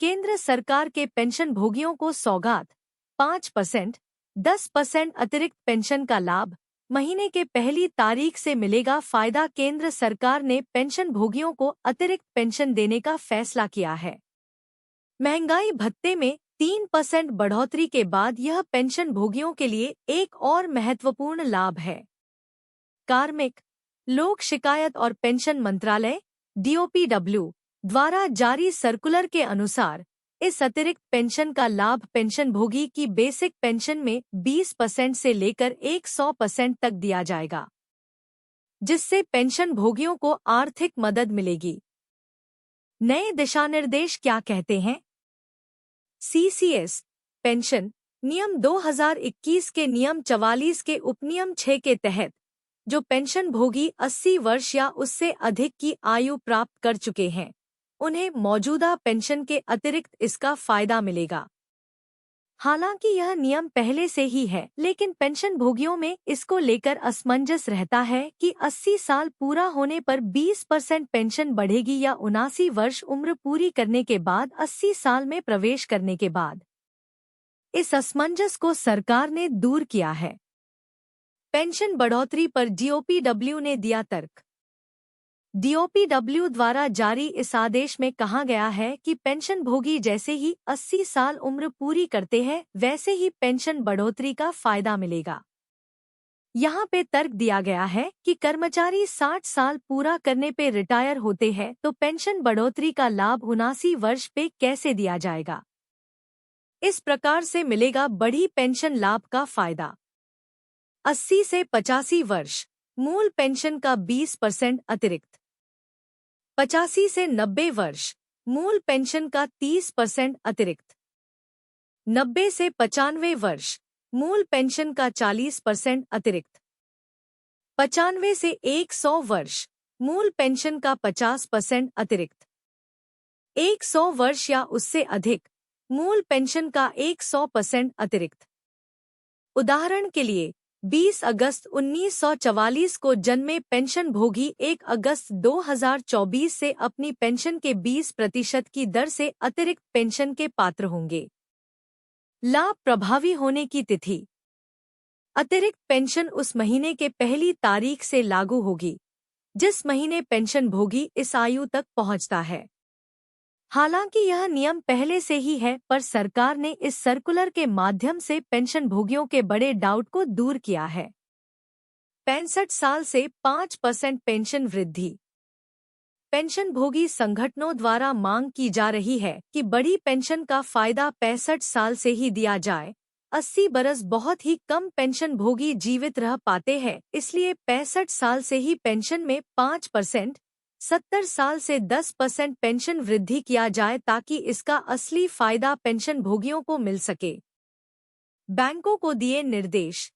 केंद्र सरकार के पेंशन भोगियों को सौगात 5%, 10% अतिरिक्त पेंशन का लाभ महीने के पहली तारीख से मिलेगा। फायदा केंद्र सरकार ने पेंशन भोगियों को अतिरिक्त पेंशन देने का फैसला किया है। महंगाई भत्ते में 3% बढ़ोतरी के बाद यह पेंशन भोगियों के लिए एक और महत्वपूर्ण लाभ है। कार्मिक, लोक शिकायत और पेंशन मंत्रालय (DOPW) द्वारा जारी सर्कुलर के अनुसार इस अतिरिक्त पेंशन का लाभ पेंशन भोगी की बेसिक पेंशन में 20% से लेकर 100% तक दिया जाएगा, जिससे पेंशन भोगियों को आर्थिक मदद मिलेगी। नए दिशानिर्देश क्या कहते हैं? CCS पेंशन नियम 2021 के नियम 44 के उपनियम 6 के तहत जो पेंशन भोगी 80 वर्ष या उससे अधिक की आयु प्राप्त कर चुके हैं, उन्हें मौजूदा पेंशन के अतिरिक्त इसका फायदा मिलेगा। हालांकि यह नियम पहले से ही है, लेकिन पेंशन भोगियों में इसको लेकर असमंजस रहता है कि 80 साल पूरा होने पर 20% पेंशन बढ़ेगी या 79 वर्ष उम्र पूरी करने के बाद 80 साल में प्रवेश करने के बाद। इस असमंजस को सरकार ने दूर किया है। पेंशन बढ़ोतरी पर DOPW ने दिया तर्क। DOPW द्वारा जारी इस आदेश में कहा गया है कि पेंशन भोगी जैसे ही 80 साल उम्र पूरी करते हैं, वैसे ही पेंशन बढ़ोतरी का फायदा मिलेगा। यहाँ पे तर्क दिया गया है कि कर्मचारी 60 साल पूरा करने पे रिटायर होते हैं तो पेंशन बढ़ोतरी का लाभ 79 वर्ष पे कैसे दिया जाएगा? इस प्रकार से मिलेगा बड़ी पेंशन लाभ का फायदा। 80 से 85 वर्ष मूल पेंशन का 20% अतिरिक्त, 85 से 90 वर्ष मूल पेंशन का 30% अतिरिक्त, 90 से 95 वर्ष मूल पेंशन का 40% अतिरिक्त, 95 से 100 वर्ष मूल पेंशन का 50% अतिरिक्त, 100 वर्ष या उससे अधिक मूल पेंशन का 100% अतिरिक्त। उदाहरण के लिए 20 अगस्त 1944 को जन्मे पेंशन भोगी 1 अगस्त 2024 से अपनी पेंशन के 20% की दर से अतिरिक्त पेंशन के पात्र होंगे। लाभ प्रभावी होने की तिथि: अतिरिक्त पेंशन उस महीने के पहली तारीख से लागू होगी जिस महीने पेंशन भोगी इस आयु तक पहुंचता है। हालांकि यह नियम पहले से ही है, पर सरकार ने इस सर्कुलर के माध्यम से पेंशन भोगियों के बड़े डाउट को दूर किया है। 65 साल से 5% पेंशन वृद्धि। पेंशन भोगी संगठनों द्वारा मांग की जा रही है कि बड़ी पेंशन का फायदा 65 साल से ही दिया जाए। 80 बरस बहुत ही कम पेंशन भोगी जीवित रह पाते हैं, इसलिए 65 साल से ही पेंशन में 5%, 70 साल से 10% पेंशन वृद्धि किया जाए ताकि इसका असली फायदा पेंशन भोगियों को मिल सके। बैंकों को दिए निर्देश।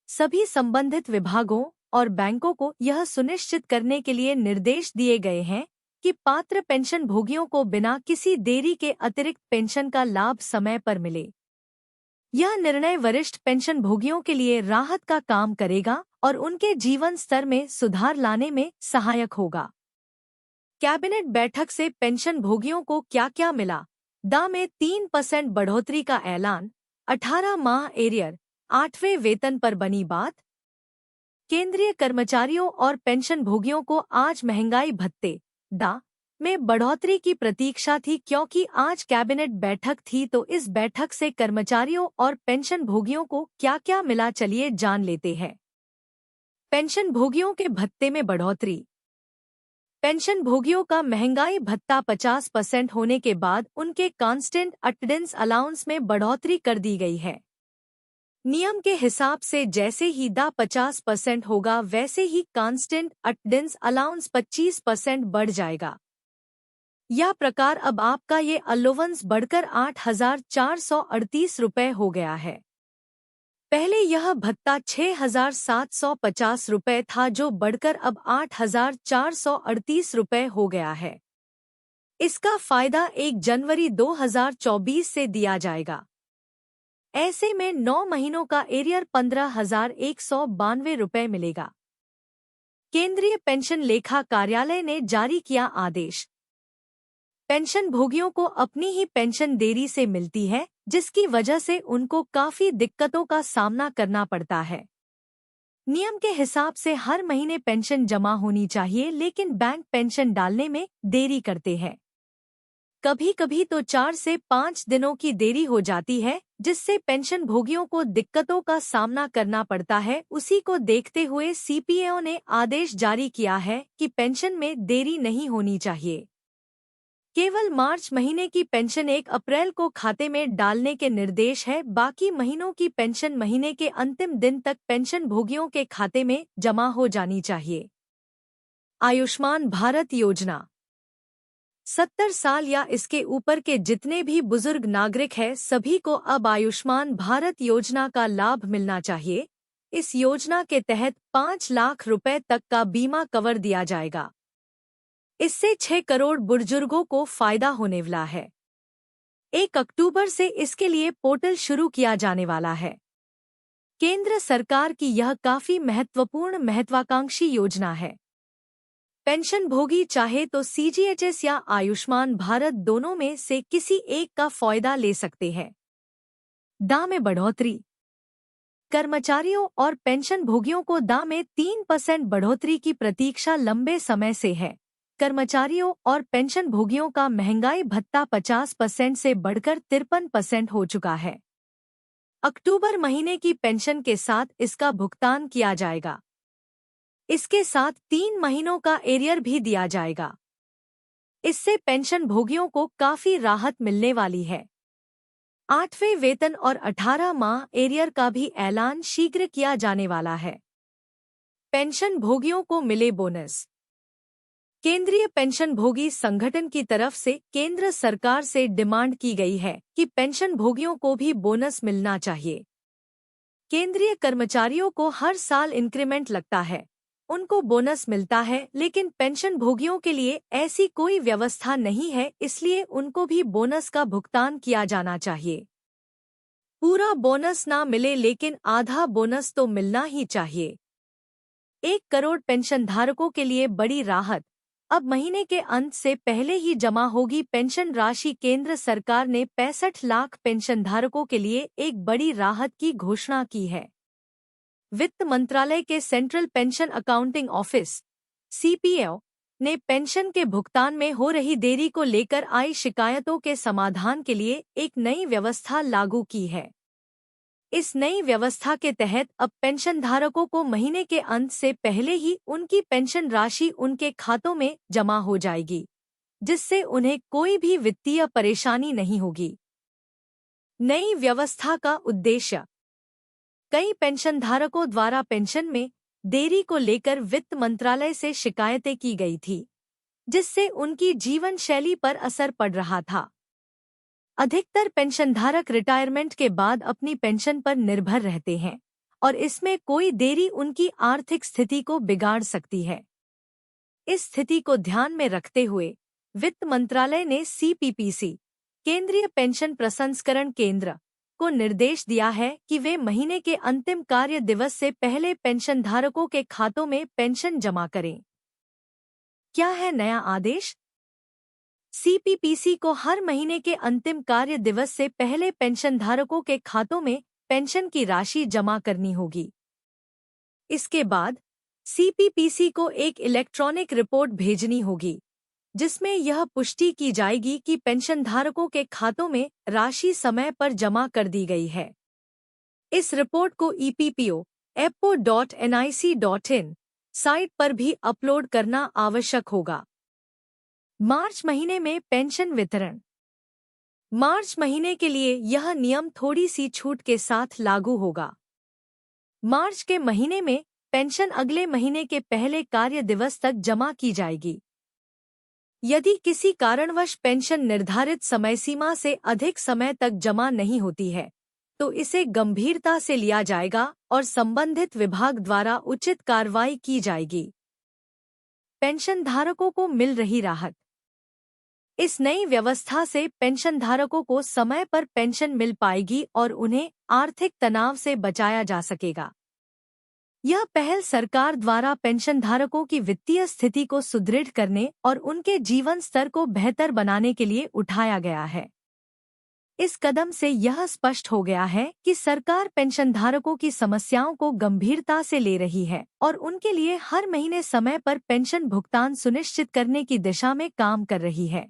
सभी संबंधित विभागों और बैंकों को यह सुनिश्चित करने के लिए निर्देश दिए गए हैं कि पात्र पेंशन भोगियों को बिना किसी देरी के अतिरिक्त पेंशन का लाभ समय पर मिले। यह निर्णय वरिष्ठ पेंशन भोगियों के लिए राहत का काम करेगा और उनके जीवन स्तर में सुधार लाने में सहायक होगा। कैबिनेट बैठक से पेंशन भोगियों को क्या क्या मिला? दा में 3% बढ़ोतरी का ऐलान। 18 माह एरियर 8वें वेतन पर बनी बात। केंद्रीय कर्मचारियों और पेंशन भोगियों को आज महंगाई भत्ते दा में बढ़ोतरी की प्रतीक्षा थी, क्योंकि आज कैबिनेट बैठक थी। तो इस बैठक से कर्मचारियों और पेंशन भोगियों को क्या क्या मिला, चलिए जान लेते हैं। पेंशन भोगियों के भत्ते में बढ़ोतरी। पेंशन भोगियों का महंगाई भत्ता 50% होने के बाद उनके कांस्टेंट अटेंडेंस अलाउंस में बढ़ोतरी कर दी गई है। नियम के हिसाब से जैसे ही दा 50% होगा, वैसे ही कांस्टेंट अटेंडेंस अलाउंस 25% बढ़ जाएगा। यह प्रकार अब आपका ये अलाउंस बढ़कर 8,438 रुपये हो गया है। पहले यह भत्ता 6,750 रुपये था, जो बढ़कर अब 8,438 रुपये हो गया है। इसका फायदा 1 जनवरी 2024 से दिया जाएगा। ऐसे में 9 महीनों का एरियर 15,192 रुपये मिलेगा। केंद्रीय पेंशन लेखा कार्यालय ने जारी किया आदेश। पेंशन भोगियों को अपनी ही पेंशन देरी से मिलती है, जिसकी वजह से उनको काफी दिक्कतों का सामना करना पड़ता है। नियम के हिसाब से हर महीने पेंशन जमा होनी चाहिए, लेकिन बैंक पेंशन डालने में देरी करते हैं। कभी कभी तो 4 से 5 दिनों की देरी हो जाती है, जिससे पेंशन भोगियों को दिक्कतों का सामना करना पड़ता है। उसी को देखते हुए सीपीएओ ने आदेश जारी किया है कि पेंशन में देरी नहीं होनी चाहिए। केवल मार्च महीने की पेंशन 1 अप्रैल को खाते में डालने के निर्देश है। बाकी महीनों की पेंशन महीने के अंतिम दिन तक पेंशन भोगियों के खाते में जमा हो जानी चाहिए। आयुष्मान भारत योजना 70 साल या इसके ऊपर के जितने भी बुजुर्ग नागरिक हैं, सभी को अब आयुष्मान भारत योजना का लाभ मिलना चाहिए। इस योजना के तहत 5 लाख रुपए तक का बीमा कवर दिया जाएगा। इससे 6 करोड़ बुजुर्गों को फायदा होने वाला है। 1 अक्टूबर से इसके लिए पोर्टल शुरू किया जाने वाला है। केंद्र सरकार की यह काफी महत्वाकांक्षी योजना है। पेंशन भोगी चाहे तो सीजीएचएस या आयुष्मान भारत दोनों में से किसी एक का फायदा ले सकते हैं। दाम में बढ़ोतरी। कर्मचारियों और पेंशन भोगियों को दाम में 3% बढ़ोतरी की प्रतीक्षा लंबे समय से है। कर्मचारियों और पेंशन भोगियों का महंगाई भत्ता 50% से बढ़कर 53% हो चुका है। अक्टूबर महीने की पेंशन के साथ इसका भुगतान किया जाएगा। इसके साथ 3 महीनों का एरियर भी दिया जाएगा। इससे पेंशन भोगियों को काफी राहत मिलने वाली है। 8वें वेतन और 18 माह एरियर का भी ऐलान शीघ्र किया जाने वाला है। पेंशन भोगियों को मिले बोनस। केंद्रीय पेंशन भोगी संगठन की तरफ से केंद्र सरकार से डिमांड की गई है कि पेंशन भोगियों को भी बोनस मिलना चाहिए। केंद्रीय कर्मचारियों को हर साल इंक्रीमेंट लगता है, उनको बोनस मिलता है, लेकिन पेंशन भोगियों के लिए ऐसी कोई व्यवस्था नहीं है, इसलिए उनको भी बोनस का भुगतान किया जाना चाहिए। पूरा बोनस ना मिले, लेकिन आधा बोनस तो मिलना ही चाहिए। 1 करोड़ पेंशन धारकों के लिए बड़ी राहत। अब महीने के अंत से पहले ही जमा होगी पेंशन राशि। केंद्र सरकार ने 65 लाख पेंशन धारकों के लिए एक बड़ी राहत की घोषणा की है। वित्त मंत्रालय के central pension accounting office (CPAO) ने पेंशन के भुगतान में हो रही देरी को लेकर आई शिकायतों के समाधान के लिए एक नई व्यवस्था लागू की है। इस नई व्यवस्था के तहत अब पेंशन धारकों को महीने के अंत से पहले ही उनकी पेंशन राशि उनके खातों में जमा हो जाएगी, जिससे उन्हें कोई भी वित्तीय परेशानी नहीं होगी। नई व्यवस्था का उद्देश्य। कई पेंशनधारकों द्वारा पेंशन में देरी को लेकर वित्त मंत्रालय से शिकायतें की गई थी, जिससे उनकी जीवन शैली पर असर पड़ रहा था। अधिकतर पेंशनधारक रिटायरमेंट के बाद अपनी पेंशन पर निर्भर रहते हैं और इसमें कोई देरी उनकी आर्थिक स्थिति को बिगाड़ सकती है। इस स्थिति को ध्यान में रखते हुए वित्त मंत्रालय ने सीपीपीसी केंद्रीय पेंशन प्रसंस्करण केंद्र को निर्देश दिया है कि वे महीने के अंतिम कार्य दिवस से पहले पेंशनधारकों के खातों में पेंशन जमा करें। क्या है नया आदेश? सीपीपीसी को हर महीने के अंतिम कार्य दिवस से पहले पेंशनधारकों के खातों में पेंशन की राशि जमा करनी होगी। इसके बाद सीपीपीसी को एक इलेक्ट्रॉनिक रिपोर्ट भेजनी होगी, जिसमें यह पुष्टि की जाएगी कि पेंशनधारकों के खातों में राशि समय पर जमा कर दी गई है। इस रिपोर्ट को eppo.nic.in साइट पर भी अपलोड करना आवश्यक होगा। मार्च महीने में पेंशन वितरण। मार्च महीने के लिए यह नियम थोड़ी सी छूट के साथ लागू होगा। मार्च के महीने में पेंशन अगले महीने के पहले कार्य दिवस तक जमा की जाएगी। यदि किसी कारणवश पेंशन निर्धारित समय सीमा से अधिक समय तक जमा नहीं होती है, तो इसे गंभीरता से लिया जाएगा और संबंधित विभाग द्वारा उचित कार्रवाई की जाएगी। पेंशनधारकों को मिल रही राहत। इस नई व्यवस्था से पेंशनधारकों को समय पर पेंशन मिल पाएगी और उन्हें आर्थिक तनाव से बचाया जा सकेगा। यह पहल सरकार द्वारा पेंशनधारकों की वित्तीय स्थिति को सुदृढ़ करने और उनके जीवन स्तर को बेहतर बनाने के लिए उठाया गया है। इस कदम से यह स्पष्ट हो गया है कि सरकार पेंशनधारकों की समस्याओं को गंभीरता से ले रही है और उनके लिए हर महीने समय पर पेंशन भुगतान सुनिश्चित करने की दिशा में काम कर रही है।